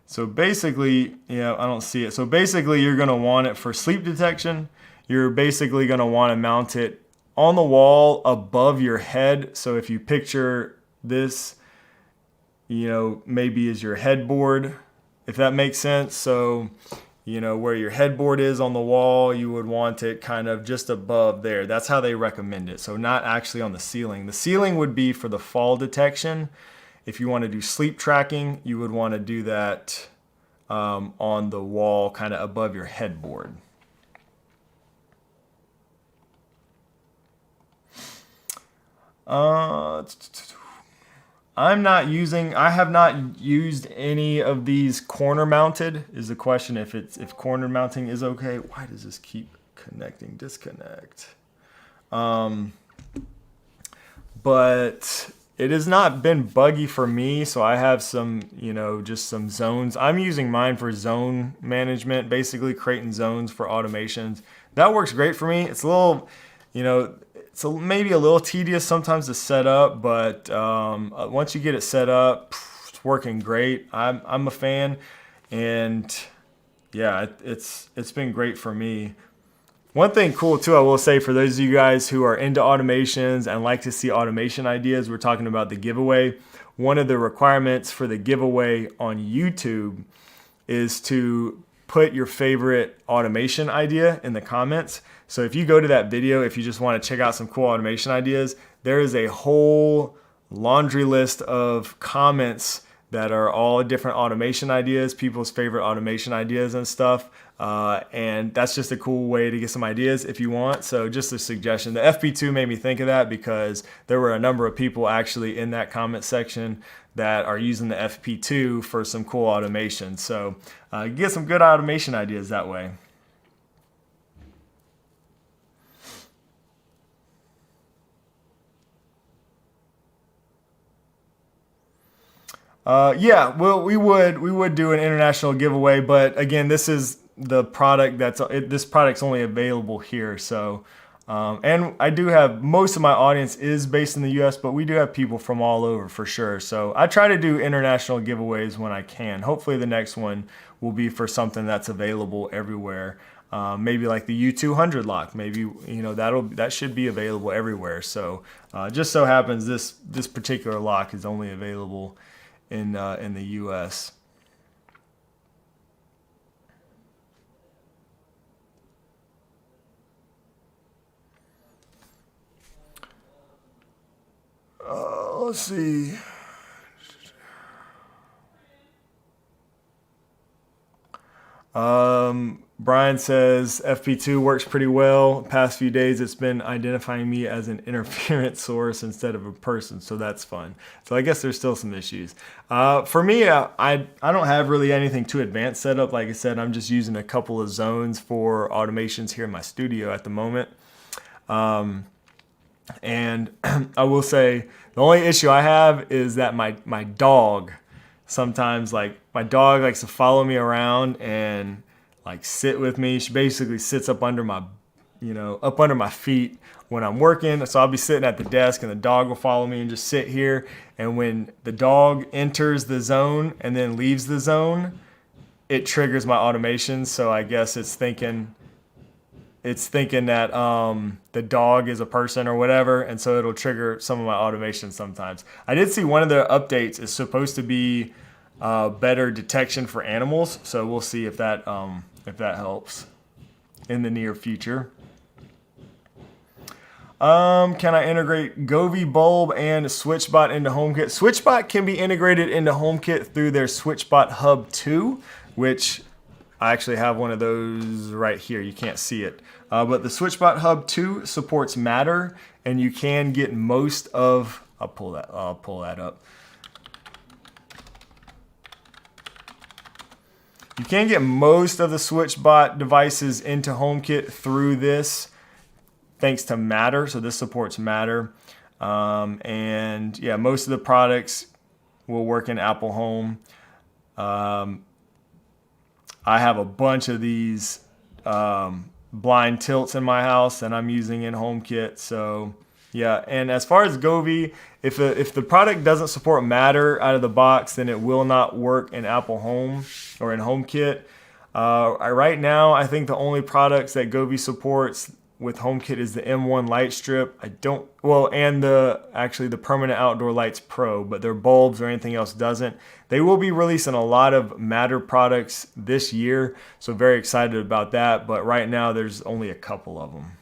So basically, I don't see it. So basically you're going to want it for sleep detection. You're basically going to want to mount it on the wall above your head. So if you picture this, maybe as your headboard, if that makes sense. So, where your headboard is on the wall, you would want it kind of just above there. That's how they recommend it. So not actually on the ceiling. The ceiling would be for the fall detection. If you want to do sleep tracking, you would want to do that on the wall kind of above your headboard. I have not used any of these corner mounted. Is the question if corner mounting is okay. Why does this keep connecting? Disconnect. But it has not been buggy for me, so I have some, just some zones. I'm using mine for zone management, basically creating zones for automations. That works great for me. It's a little, it's maybe a little tedious sometimes to set up, but once you get it set up, it's working great. I'm a fan, and yeah, it's been great for me. One thing cool too, I will say, for those of you guys who are into automations and like to see automation ideas, we're talking about the giveaway. One of the requirements for the giveaway on YouTube is to put your favorite automation idea in the comments. So if you go to that video, if you just want to check out some cool automation ideas, there is a whole laundry list of comments that are all different automation ideas, people's favorite automation ideas and stuff. And that's just a cool way to get some ideas if you want. So just a suggestion. The FP2 made me think of that because there were a number of people actually in that comment section that are using the FP2 for some cool automation. So get some good automation ideas that way. Yeah, well, we would do an international giveaway, but again, this is the product this product's only available here. So, and I do have, most of my audience is based in the U.S., but we do have people from all over for sure. So I try to do international giveaways when I can. Hopefully the next one will be for something that's available everywhere. Maybe like the U200 lock, maybe, that should be available everywhere. So, just so happens this particular lock is only available in the U.S. Let's see. Brian says FP2 works pretty well. Past few days it's been identifying me as an interference source instead of a person, so that's fun. So I guess there's still some issues. For me, I don't have really anything too advanced set up. Like I said, I'm just using a couple of zones for automations here in my studio at the moment. And I will say the only issue I have is that my dog sometimes, like, my dog likes to follow me around and like sit with me. She basically sits up under my feet when I'm working. So I'll be sitting at the desk and the dog will follow me and just sit here. And when the dog enters the zone and then leaves the zone, it triggers my automation. So I guess it's thinking that the dog is a person or whatever, and so it'll trigger some of my automation sometimes. I did see one of the updates is supposed to be better detection for animals, so we'll see if that helps in the near future. Can I integrate Govee bulb and SwitchBot into HomeKit? SwitchBot can be integrated into HomeKit through their SwitchBot Hub 2, which I actually have one of those right here. You can't see it. But the SwitchBot Hub 2 supports Matter, and you can get most of... I'll pull that up. You can get most of the SwitchBot devices into HomeKit through this, thanks to Matter. So this supports Matter. And yeah, most of the products will work in Apple Home. I have a bunch of these blind tilts in my house and I'm using in HomeKit. So yeah, and as far as Govee, if the product doesn't support Matter out of the box, then it will not work in Apple Home or in HomeKit. Right now, I think the only products that Govee supports with HomeKit is the M1 light strip. And the permanent outdoor lights Pro, but their bulbs or anything else doesn't. They will be releasing a lot of Matter products this year, so very excited about that. But right now there's only a couple of them.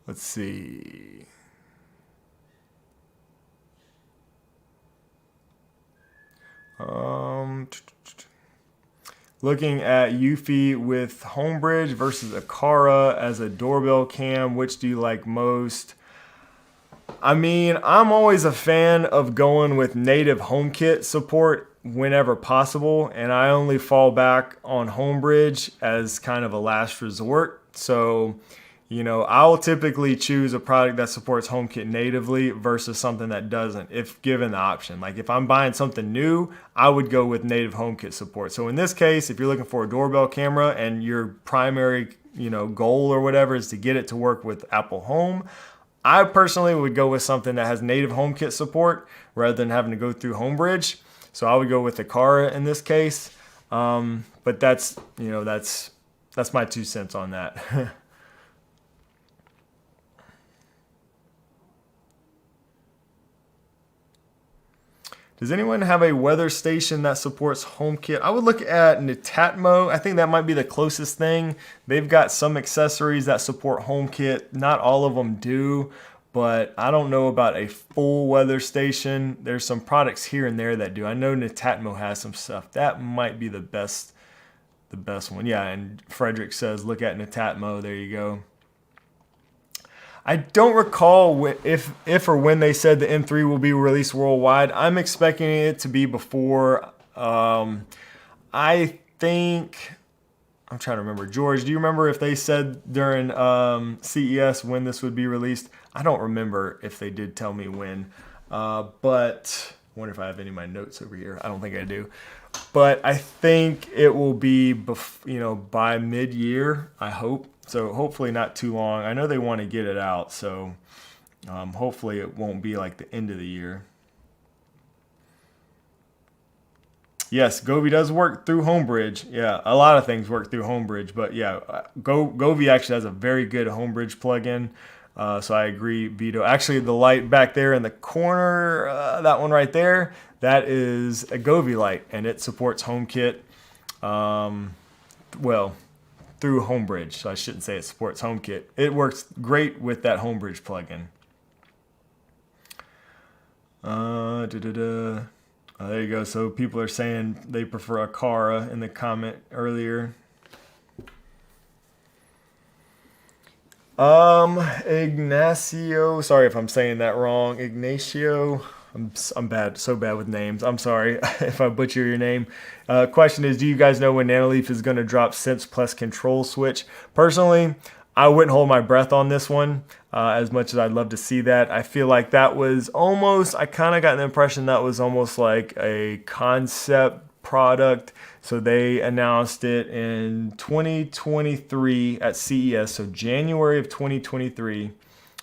Let's see. Looking at Eufy with Homebridge versus Aqara as a doorbell cam, which do you like most? I mean, I'm always a fan of going with native HomeKit support whenever possible, and I only fall back on Homebridge as kind of a last resort. So, I'll typically choose a product that supports HomeKit natively versus something that doesn't, if given the option. Like if I'm buying something new, I would go with native HomeKit support. So in this case, if you're looking for a doorbell camera and your primary, goal or whatever is to get it to work with Apple Home, I personally would go with something that has native HomeKit support rather than having to go through Homebridge. So I would go with Aqara in this case. But that's my 2 cents on that. Does anyone have a weather station that supports HomeKit? I would look at Netatmo. I think that might be the closest thing. They've got some accessories that support HomeKit. Not all of them do, but I don't know about a full weather station. There's some products here and there that do. I know Netatmo has some stuff. That might be the best one. Yeah, and Frederick says, look at Netatmo. There you go. I don't recall if or when they said the M3 will be released worldwide. I'm expecting it to be before. I think, I'm trying to remember. George, do you remember if they said during CES when this would be released? I don't remember if they did tell me when, but I wonder if I have any of my notes over here. I don't think I do. But I think it will be, by mid-year, I hope. So hopefully not too long. I know they want to get it out, so hopefully it won't be like the end of the year. Yes, Govee does work through Homebridge. Yeah, a lot of things work through Homebridge, but yeah, Govee actually has a very good Homebridge plugin. So I agree, Vito. Actually, the light back there in the corner, that one right there, that is a Govee light, and it supports HomeKit. Through Homebridge, so I shouldn't say it supports HomeKit. It works great with that Homebridge plugin. There you go. So people are saying they prefer Aqara in the comment earlier. Ignacio, sorry if I'm saying that wrong. Ignacio, I'm bad, so bad with names. I'm sorry if I butcher your name. Question is, do you guys know when Nanoleaf is going to drop Sense Plus control switch? Personally, I wouldn't hold my breath on this one as much as I'd love to see that. I feel like that was almost, I kind of got the impression that was almost like a concept product. So they announced it in 2023 at CES, so January of 2023.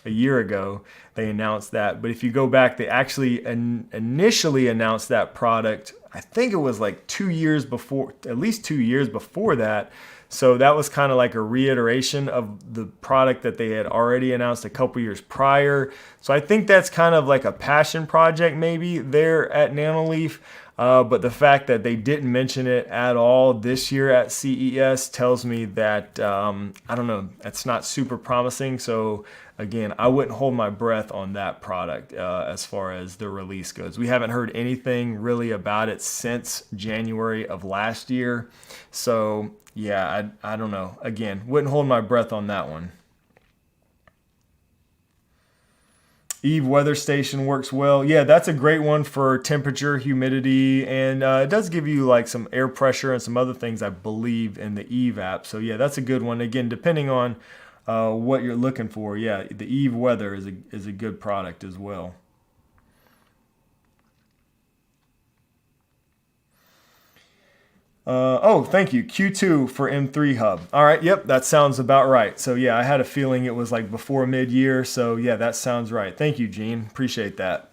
A year ago, they announced that. But if you go back, they actually initially announced that product, I think it was like 2 years before, at least 2 years before that. So that was kind of like a reiteration of the product that they had already announced a couple years prior. So I think that's kind of like a passion project maybe there at Nanoleaf. But the fact that they didn't mention it at all this year at CES tells me that, I don't know, it's not super promising. So again, I wouldn't hold my breath on that product as far as the release goes. We haven't heard anything really about it since January of last year. So yeah, I don't know. Again, wouldn't hold my breath on that one. Eve Weather Station works well. Yeah, that's a great one for temperature, humidity, and it does give you like some air pressure and some other things, I believe, in the Eve app. So yeah, that's a good one. Again, depending on what you're looking for, yeah, the Eve Weather is a good product as well. Thank you. Q2 for M3 Hub. All right, yep, that sounds about right. So yeah, I had a feeling it was like before mid-year. So yeah, that sounds right. Thank you, Gene. Appreciate that.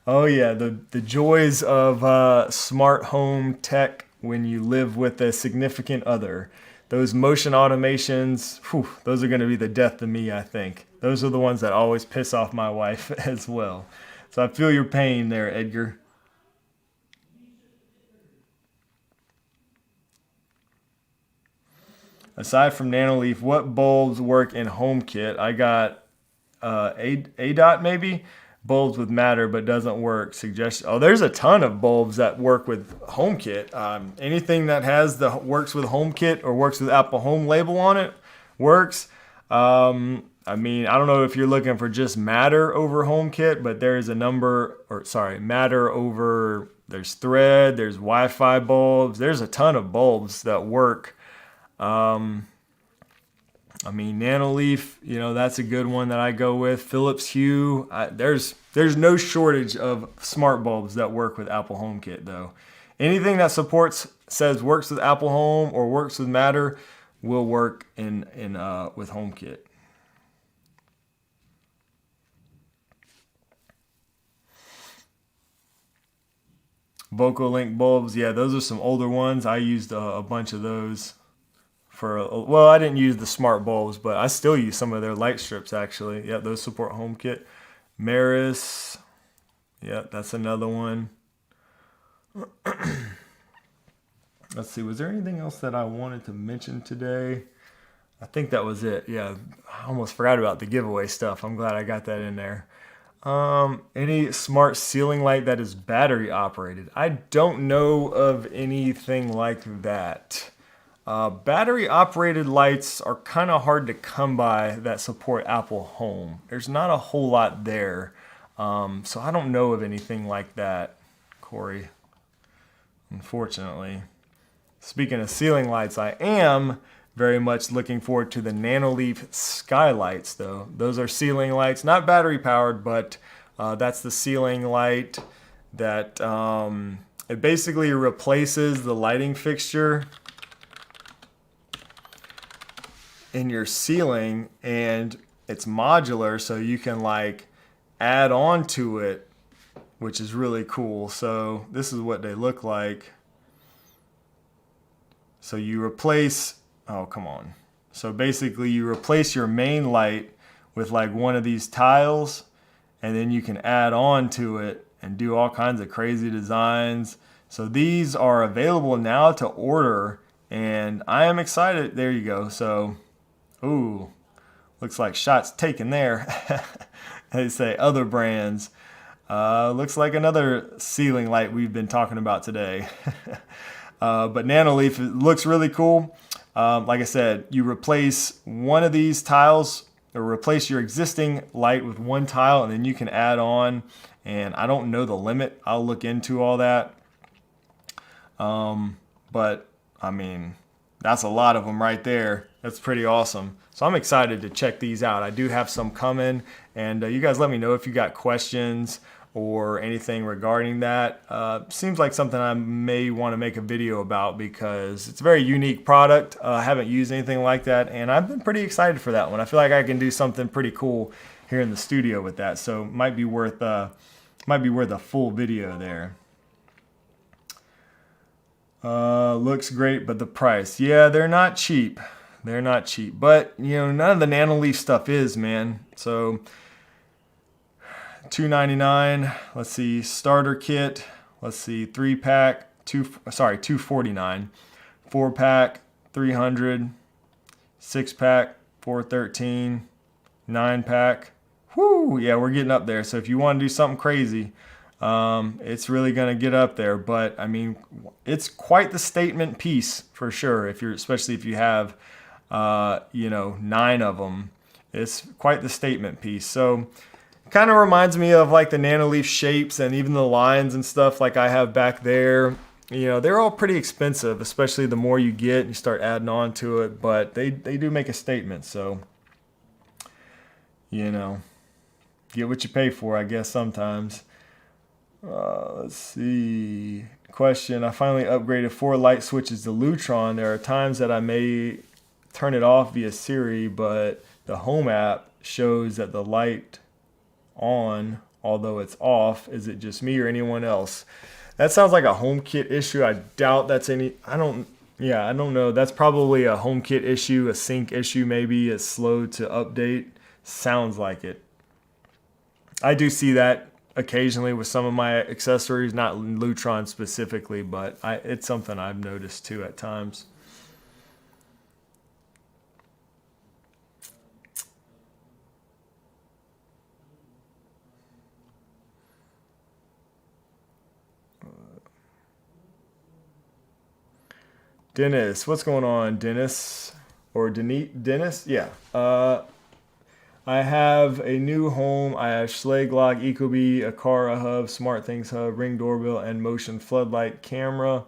Oh yeah, the joys of smart home tech when you live with a significant other. Those motion automations, whew, those are going to be the death of me, I think. Those are the ones that always piss off my wife as well. So I feel your pain there, Edgar. Aside from Nanoleaf, what bulbs work in HomeKit? I got A dot maybe bulbs with matter but doesn't work. Suggestion. Oh, there's a ton of bulbs that work with HomeKit. Anything that has the works with HomeKit or works with Apple Home label on it works. I mean, I don't know if you're looking for just matter over HomeKit, but there is a number, or sorry, matter over. There's thread. There's Wi-Fi bulbs. There's a ton of bulbs that work. I mean, Nanoleaf, that's a good one that I go with. Philips Hue. There's no shortage of smart bulbs that work with Apple HomeKit, though. Anything that says works with Apple Home or works with Matter will work with HomeKit. VocoLink bulbs, yeah, those are some older ones. I used a bunch of those. Well, I didn't use the smart bulbs, but I still use some of their light strips actually. Yeah, those support HomeKit. Maris, yeah, that's another one. Let's see, was there anything else that I wanted to mention today? I think that was it. Yeah, I almost forgot about the giveaway stuff. I'm glad I got that in there. Any smart ceiling light that is battery operated? I don't know of anything like that. Battery operated lights are kind of hard to come by that support Apple Home. There's not a whole lot there. So I don't know of anything like that, Corey, unfortunately. Speaking of ceiling lights, I am very much looking forward to the Nanoleaf skylights, though. Those are ceiling lights, not battery powered, but that's the ceiling light that it basically replaces the lighting fixture in your ceiling, and it's modular, so you can like add on to it, which is really cool. So this is what they look like. So you replace, oh come on. So basically you replace your main light with like one of these tiles, and then you can add on to it and do all kinds of crazy designs. So these are available now to order, and I am excited. There you go. So, ooh, looks like shots taken there. They say other brands. Looks like another ceiling light we've been talking about today. But Nanoleaf, it looks really cool. Like I said, you replace one of these tiles, or replace your existing light with one tile, and then you can add on. And I don't know the limit. I'll look into all that. But I mean, that's a lot of them right there. That's pretty awesome. So I'm excited to check these out. I do have some coming, and you guys let me know if you got questions or anything regarding that. Seems like something I may want to make a video about because it's a very unique product. I haven't used anything like that, and I've been pretty excited for that one. I feel like I can do something pretty cool here in the studio with that, so might be worth a full video there. Looks great, but the price, yeah, they're not cheap. They're not cheap, but none of the Nanoleaf stuff is, man. So $299. Let's see, starter kit. Let's see, 3-pack, $249. 4-pack, $300. 6-pack, $413. 9-pack. Whoo, yeah, we're getting up there. So if you want to do something crazy, it's really gonna get up there. But I mean, it's quite the statement piece for sure. Especially if you have 9 of them, it's quite the statement piece. So kind of reminds me of like the Nanoleaf shapes and even the lines and stuff like I have back there. They're all pretty expensive, especially the more you get and you start adding on to it, but they do make a statement. So, get what you pay for, I guess, sometimes. Let's see. Question. I finally upgraded 4 light switches to Lutron. There are times that I may turn it off via Siri, but the Home app shows that the light on although it's off. Is it just me or anyone else? That sounds like a HomeKit issue. I doubt that's I don't know. That's probably a HomeKit issue, a sync issue maybe. It's slow to update. Sounds like it. I do see that occasionally with some of my accessories, not Lutron specifically, but it's something I've noticed too at times. Dennis, what's going on, Dennis? Or Dennis? Yeah. I have a new home. I have Schlage Lock, Ecobee, Aqara Hub, SmartThings Hub, Ring Doorbell, and Motion Floodlight Camera.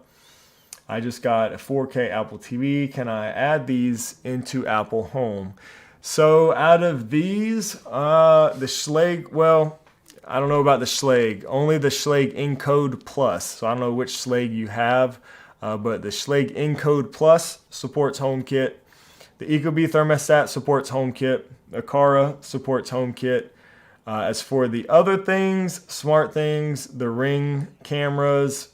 I just got a 4K Apple TV. Can I add these into Apple Home? So out of these, the Schlage, well, I don't know about the Schlage. Only the Schlage Encode Plus. So I don't know which Schlage you have. But the Schlage Encode Plus supports HomeKit. The Ecobee thermostat supports HomeKit. Aqara supports HomeKit. As for the other things, SmartThings, the Ring cameras,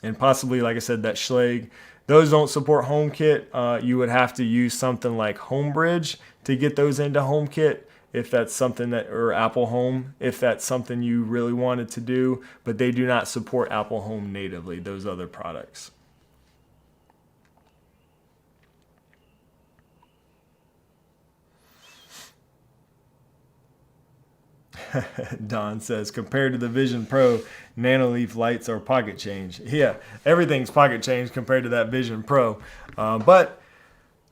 and possibly, like I said, that Schlage, those don't support HomeKit. You would have to use something like Homebridge to get those into HomeKit, if that's something that, or Apple Home, if that's something you really wanted to do, but they do not support Apple Home natively, those other products. Don says, compared to the Vision Pro, Nanoleaf lights are pocket change. Yeah, everything's pocket change compared to that Vision Pro. But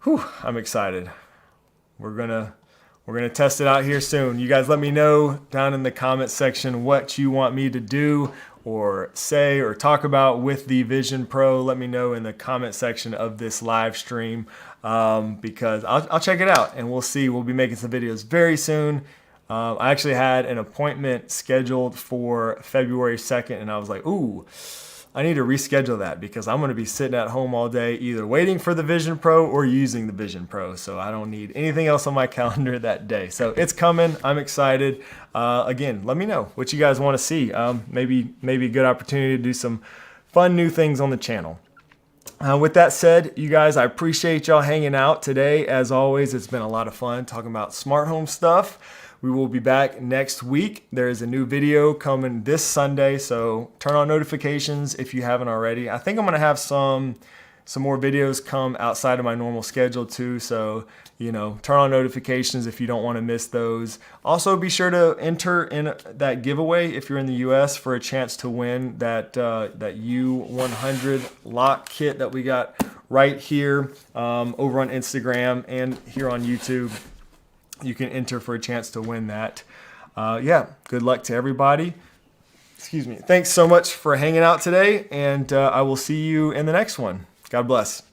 I'm excited. We're gonna test it out here soon. You guys let me know down in the comment section what you want me to do or say or talk about with the Vision Pro. Let me know in the comment section of this live stream because I'll check it out and we'll see. We'll be making some videos very soon. I actually had an appointment scheduled for February 2nd and I was like, ooh, I need to reschedule that because I'm going to be sitting at home all day either waiting for the Vision Pro or using the Vision Pro. So I don't need anything else on my calendar that day. So it's coming. I'm excited. Again, let me know what you guys want to see. Maybe a good opportunity to do some fun new things on the channel. With that said, you guys, I appreciate y'all hanging out today. As always, it's been a lot of fun talking about smart home stuff. We will be back next week. There is a new video coming this Sunday, so turn on notifications if you haven't already. I think I'm gonna have some more videos come outside of my normal schedule too, so turn on notifications if you don't want to miss those. Also, be sure to enter in that giveaway if you're in the US for a chance to win that U100 lock kit that we got right here over on Instagram and here on YouTube. You can enter for a chance to win that. Yeah, good luck to everybody. Excuse me. Thanks so much for hanging out today, and I will see you in the next one. God bless.